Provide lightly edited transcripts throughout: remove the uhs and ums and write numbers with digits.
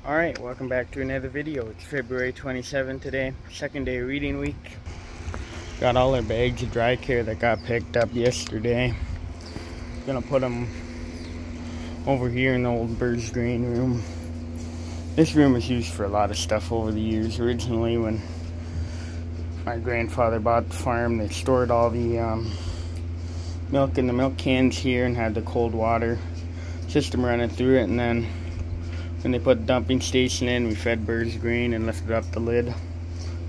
Alright, welcome back to another video. It's February 27th today, second day of reading week. Got all our bags of dry care that got picked up yesterday. Gonna put them over here in the old birds grain room. This room was used for a lot of stuff over the years. Originally, when my grandfather bought the farm, they stored all the milk in the milk cans here and had the cold water system running through it, and then when they put the dumping station in, we fed birds grain and lifted up the lid.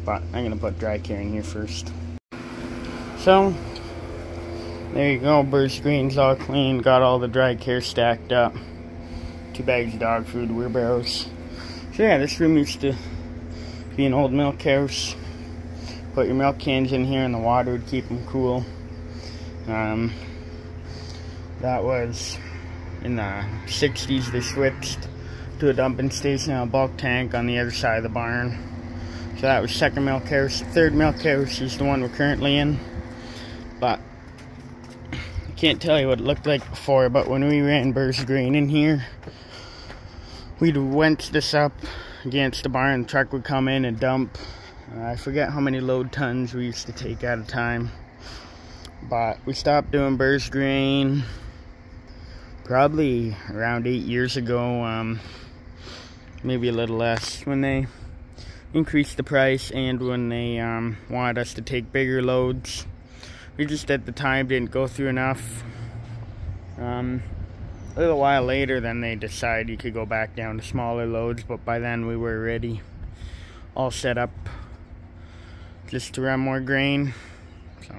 But I'm gonna put dry care in here first. So there you go, birds grain's all clean, got all the dry care stacked up. 2 bags of dog food, wheelbarrows. So yeah, this room used to be an old milk house. Put your milk cans in here and the water would keep them cool. That was in the 60s. They switched to a dumping station and a bulk tank on the other side of the barn. So that was second milk house. Third milk house is the one we're currently in. But I can't tell you what it looked like before, but when we ran birds grain in here, we'd winch this up against the barn. The truck would come in and dump. I forget how many load tons we used to take at a time. But we stopped doing birds grain probably around 8 years ago, maybe a little less, when they increased the price and when they wanted us to take bigger loads. We just at the time didn't go through enough. A little while later, then they decided you could go back down to smaller loads, but by then we were ready, all set up just to run more grain. So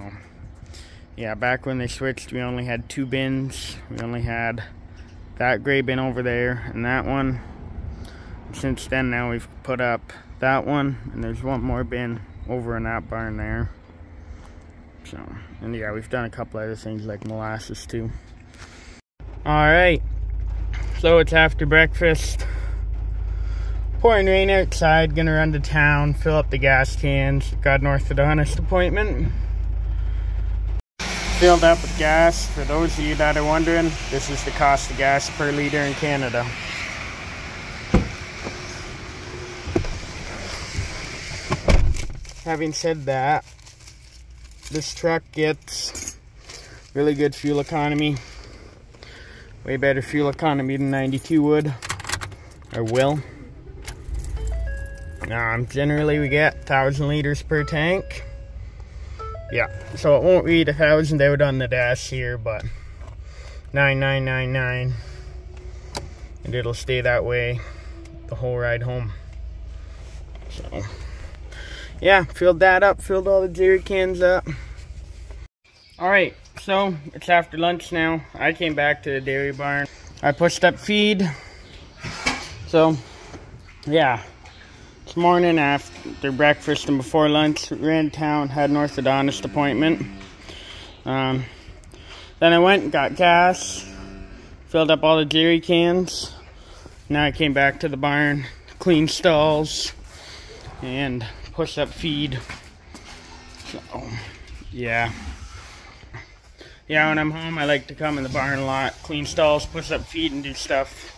yeah, back when they switched, we only had 2 bins. We only had that gray bin over there and that one. Since then, now we've put up that one, and there's one more bin over in that barn there. So, and yeah, we've done a couple other things like molasses too. Alright, so it's after breakfast. Pouring rain outside, gonna run to town, fill up the gas cans. Got an orthodontist appointment. Filled up with gas. For those of you that are wondering, this is the cost of gas per liter in Canada. Having said that, this truck gets really good fuel economy. Way better fuel economy than 92 would, or will. Generally we get 1,000 liters per tank. Yeah, so it won't read 1,000 out on the dash here, but 9,999, and it'll stay that way the whole ride home. So yeah, filled that up, filled all the jerry cans up. Alright, so it's after lunch now. I came back to the dairy barn. I pushed up feed. So yeah, this morning after breakfast and before lunch, ran town, had an orthodontist appointment. Then I went and got gas, filled up all the jerry cans. Now I came back to the barn, clean stalls, and push up feed. So yeah, when I'm home, I like to come in the barn a lot, clean stalls, push up feed, and do stuff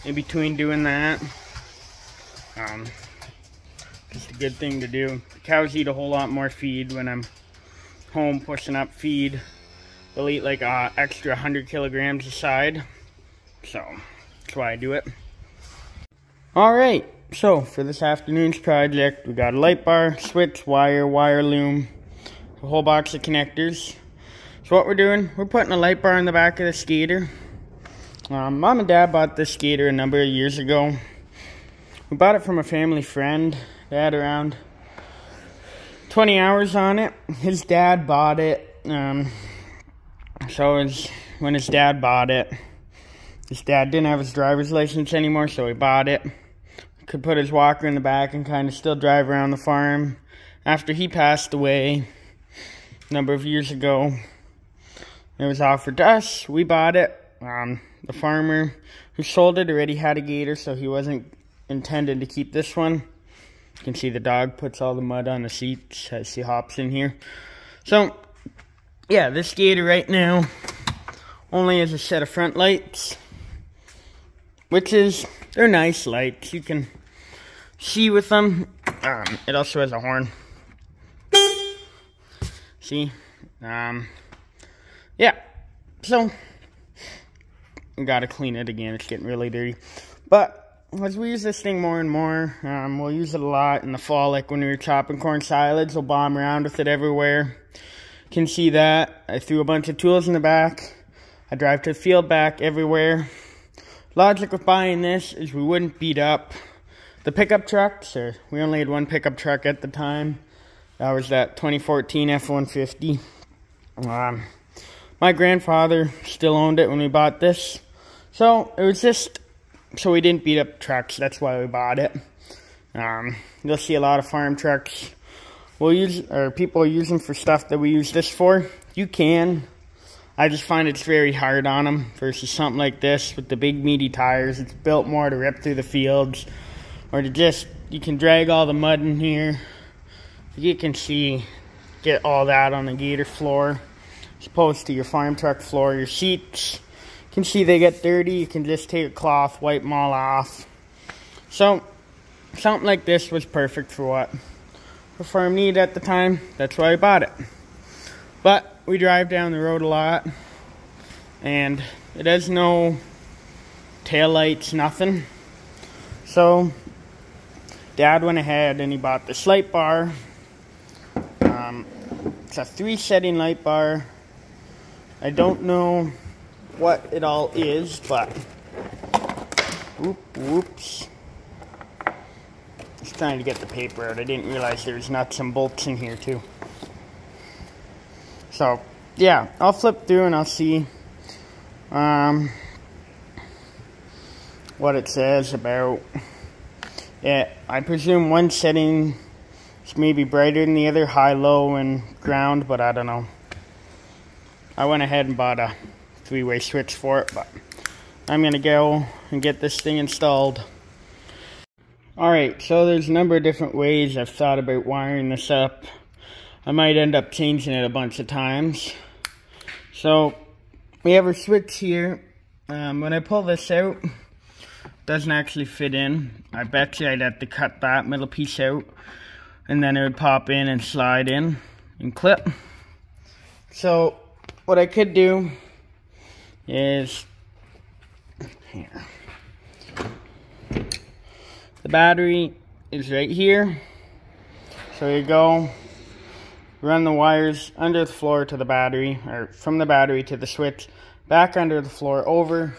in between doing that. Just a good thing to do. The cows eat a whole lot more feed when I'm home pushing up feed. They'll eat like extra 100 kilograms a side. So that's why I do it. Alright, so for this afternoon's project, we got a light bar, switch, wire loom, a whole box of connectors. So what we're doing, we're putting a light bar in the back of the skater. Mom and Dad bought this skater a number of years ago. We bought it from a family friend. They had around 20 hours on it. His dad bought it. When his dad bought it, his dad didn't have his driver's license anymore, so he bought it. Could put his walker in the back and kind of still drive around the farm. After he passed away a number of years ago, it was offered to us. We bought it. The farmer who sold it already had a gator, so he wasn't intended to keep this one. You can see the dog puts all the mud on the seats as she hops in here. So yeah, this gator right now only has a set of front lights, which is they're nice lights. You can see with them. It also has a horn. See? Yeah. So, we gotta clean it again. It's getting really dirty. But, as we use this thing more and more, we'll use it a lot in the fall, like when we were chopping corn silads. We'll bomb around with it everywhere. You can see that. I threw a bunch of tools in the back. I drive to the field back everywhere. Logic of buying this is we wouldn't beat up the pickup trucks. Or we only had one pickup truck at the time. That was that 2014 F-150. My grandfather still owned it when we bought this. So, it was just so we didn't beat up trucks. That's why we bought it. You'll see a lot of farm trucks people use them for stuff that we use this for. You can. I just find it's very hard on them versus something like this with the big meaty tires. It's built more to rip through the fields or to just, you can drag all the mud in here. You can see, get all that on the gator floor as opposed to your farm truck floor. Your seats, you can see they get dirty. You can just take a cloth, wipe them all off. So, something like this was perfect for what the farm needed at the time. That's why I bought it. But we drive down the road a lot, and it has no tail lights, nothing. So, Dad went ahead and he bought this light bar. It's a 3-setting light bar. I don't know what it all is, but whoops. Just trying to get the paper out. I didn't realize there was nuts and bolts in here too. So, yeah, I'll flip through and I'll see what it says about it. I presume one setting is maybe brighter than the other, high, low, and ground, but I don't know. I went ahead and bought a 3-way switch for it, but I'm going to go and get this thing installed. Alright, so there's a number of different ways I've thought about wiring this up. I might end up changing it a bunch of times. So, we have our switch here. When I pull this out, it doesn't actually fit in. I bet you I'd have to cut that middle piece out, and then it would pop in and slide in and clip. So, what I could do is, here. The battery is right here. So you go, run the wires under the floor to the battery, or from the battery to the switch, back under the floor, over,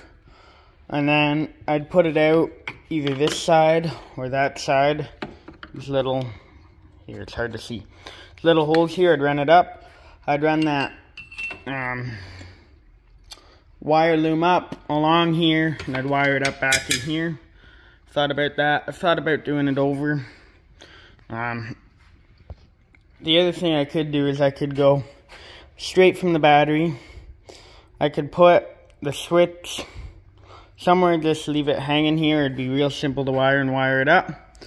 and then I'd put it out either this side or that side. These little, here it's hard to see, little holes here, I'd run it up. I'd run that wire loom up along here, and I'd wire it up back in here. Thought about that. I've thought about doing it over. The other thing I could do is I could go straight from the battery. I could put the switch somewhere, just leave it hanging here. It'd be real simple to wire and wire it up.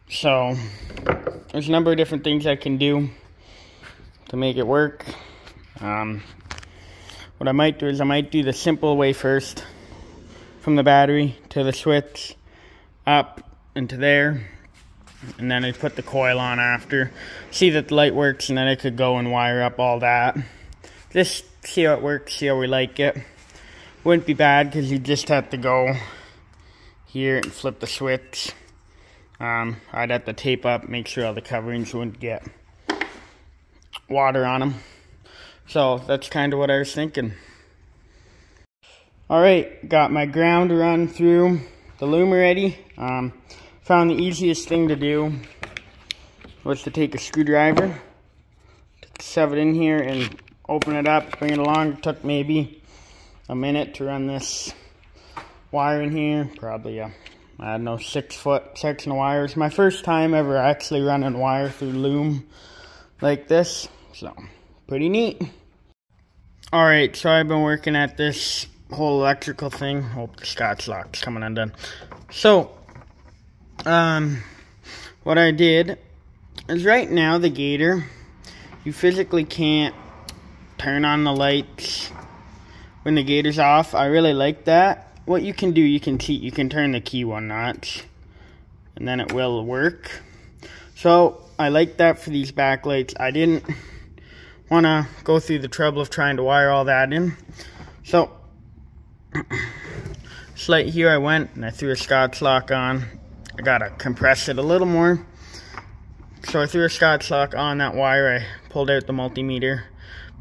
So, there's a number of different things I can do to make it work. What I might do is I might do the simple way first. From the battery to the switch, up into there, and then I put the coil on after. See that the light works, and then I could go and wire up all that. Just see how it works, see how we like it. Wouldn't be bad because you just have to go here and flip the switch. I'd have to tape up, make sure all the coverings wouldn't get water on them. So that's kind of what I was thinking. Alright, got my ground run through the loom already. Found the easiest thing to do was to take a screwdriver, shove it in here and open it up, bring it along. It took maybe a minute to run this wire in here. Probably I don't know, 6-foot section of wire. It's my first time ever actually running wire through loom like this. So, pretty neat. Alright, so I've been working at this whole electrical thing. Hope the Scotch lock's coming undone. So, what I did is right now the gator, you physically can't turn on the lights when the gator's off. I really like that. what you can do, you can turn the key one notch, and then it will work. So I like that for these backlights. I didn't want to go through the trouble of trying to wire all that in. So this light here, I went and I threw a Scotch lock on. I gotta compress it a little more. So I threw a Scotch lock on that wire. I pulled out the multimeter,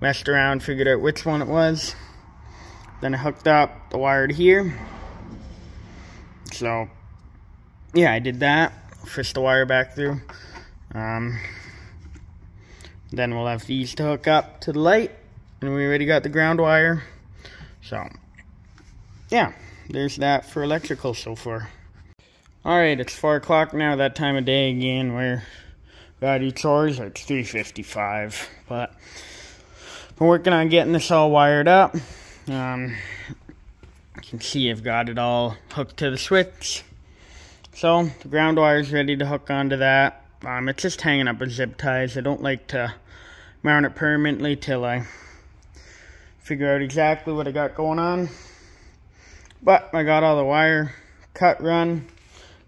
messed around, figured out which one it was. Then I hooked up the wire to here. So yeah, I did that. Fished the wire back through. Then we'll have these to hook up to the light, and we already got the ground wire. So yeah, there's that for electrical so far. Alright, it's 4 o'clock now, that time of day again where gotta do chores. It's 3:55, but I'm working on getting this all wired up. You can see I've got it all hooked to the switch. So the ground wire is ready to hook onto that. It's just hanging up with zip ties. I don't like to mount it permanently till I figure out exactly what I got going on. But I got all the wire cut, run.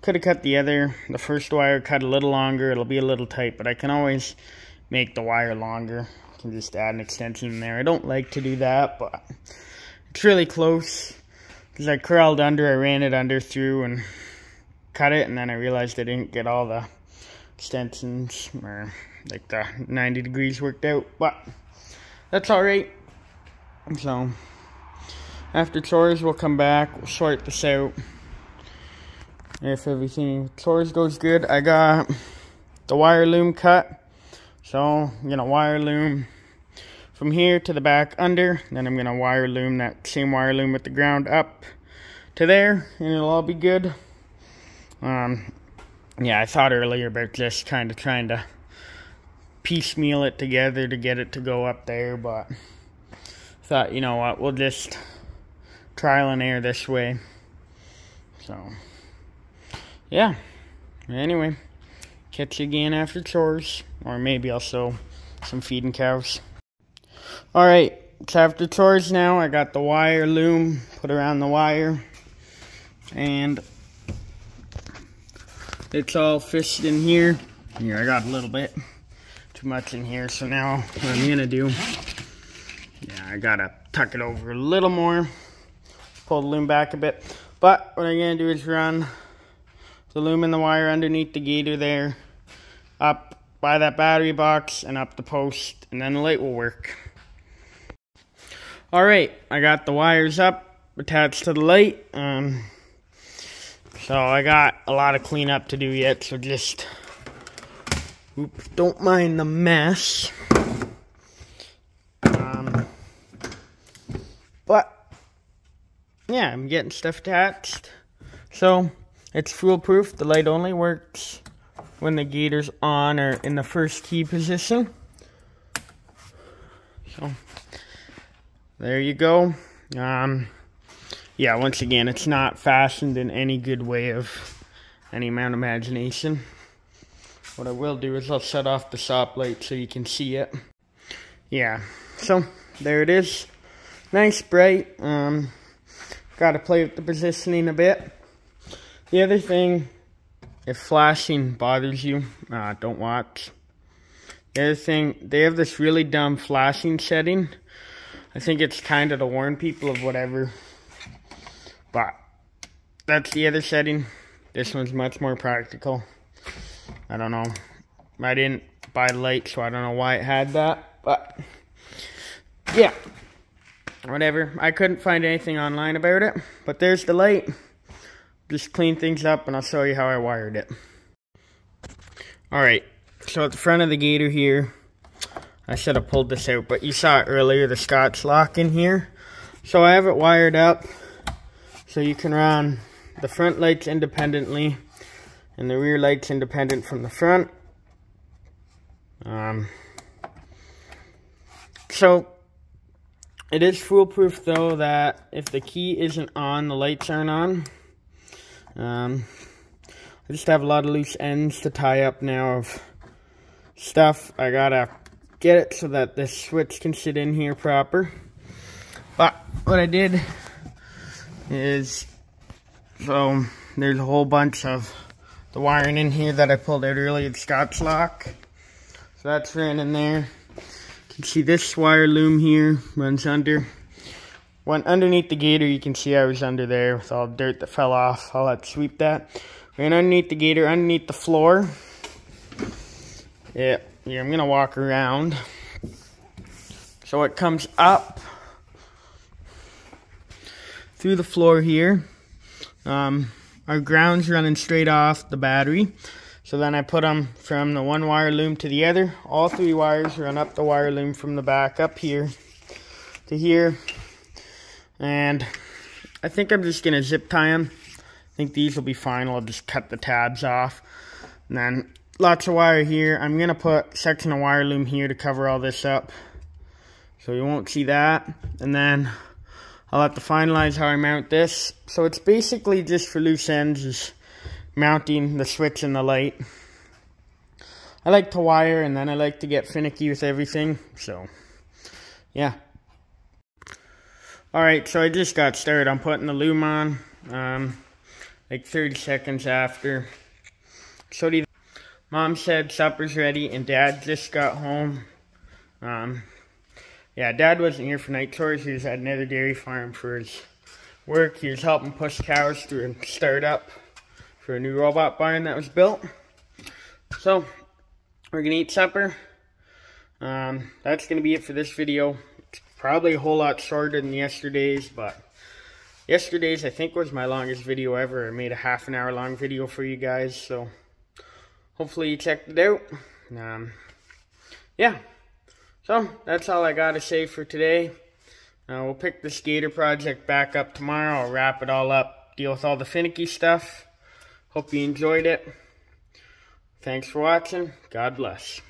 Could have cut the first wire cut a little longer. It'll be a little tight, but I can always make the wire longer. I can just add an extension in there. I don't like to do that, but it's really close. Because I crawled under, I ran it under through and cut it, and then I realized I didn't get all the extensions, or like the 90 degrees worked out, but that's alright. So after chores, we'll come back, we'll sort this out. If everything chores goes good, I got the wire loom cut, so I'm gonna wire loom from here to the back under, then I'm gonna wire loom that same wire loom with the ground up to there, and it'll all be good. Yeah, I thought earlier about just kind of trying to piecemeal it together to get it to go up there, but thought, you know what, we'll just trial and error this way. So yeah, anyway, catch you again after chores, or maybe also some feeding cows. Alright, it's after chores now. I got the wire loom put around the wire, and it's all fished in here. Here, I got a little bit too much in here, so now what I'm gonna do, yeah, I gotta tuck it over a little more, pull the loom back a bit, but what I'm gonna do is run the loom and the wire underneath the gator there, up by that battery box and up the post, and then the light will work. Alright, I got the wires up, attached to the light. So I got a lot of cleanup to do yet, so just, oops, don't mind the mess. But yeah, I'm getting stuff attached. So it's foolproof. The light only works when the gator's on or in the first key position. So there you go. Yeah, once again, it's not fastened in any good way of any amount of imagination. What I will do is I'll shut off the stop light so you can see it. Yeah, so there it is. Nice, bright. Got to play with the positioning a bit. The other thing, if flashing bothers you, don't watch. The other thing, they have this really dumb flashing setting. I think it's kind of to warn people of whatever. But that's the other setting. This one's much more practical. I don't know. I didn't buy the light, so I don't know why it had that. But yeah, whatever. I couldn't find anything online about it. But there's the light. Just clean things up and I'll show you how I wired it. Alright, so at the front of the gator here, I should have pulled this out, but you saw it earlier, the Scotch lock in here. So I have it wired up so you can run the front lights independently and the rear lights independent from the front. So it is foolproof though that if the key isn't on, the lights aren't on. I just have a lot of loose ends to tie up now of stuff. I gotta get it so that this switch can sit in here proper. But what I did is So there's a whole bunch of the wiring in here that I pulled out earlier, the Scotch lock. So that's ran in there. You can see this wire loom here runs under. Went underneath the gator, you can see I was under there with all the dirt that fell off. I'll have to sweep that. Ran underneath the gator, underneath the floor. Yeah, I'm gonna walk around. So it comes up through the floor here. Our ground's running straight off the battery. So then I put them from the one wire loom to the other. All 3 wires run up the wire loom from the back up here to here. And I think I'm just going to zip tie them. I think these will be fine. I'll just cut the tabs off. And then lots of wire here. I'm going to put a section of wire loom here to cover all this up, so you won't see that. And then I'll have to finalize how I mount this. So it's basically just for loose ends, is mounting the switch and the light. I like to wire, and then I like to get finicky with everything. So yeah. Alright, so I just got started. I'm putting the loom on like 30 seconds after. So Mom said supper's ready, and Dad just got home. Yeah, Dad wasn't here for night chores. He was at another dairy farm for his work. He was helping push cows through a startup for a new robot barn that was built. So, we're going to eat supper. That's going to be it for this video. It's probably a whole lot shorter than yesterday's, but yesterday's I think was my longest video ever. I made a half an hour long video for you guys, so hopefully you checked it out. Yeah. So, that's all I got to say for today. We'll pick this gator project back up tomorrow. I'll wrap it all up, deal with all the finicky stuff. Hope you enjoyed it. Thanks for watching. God bless.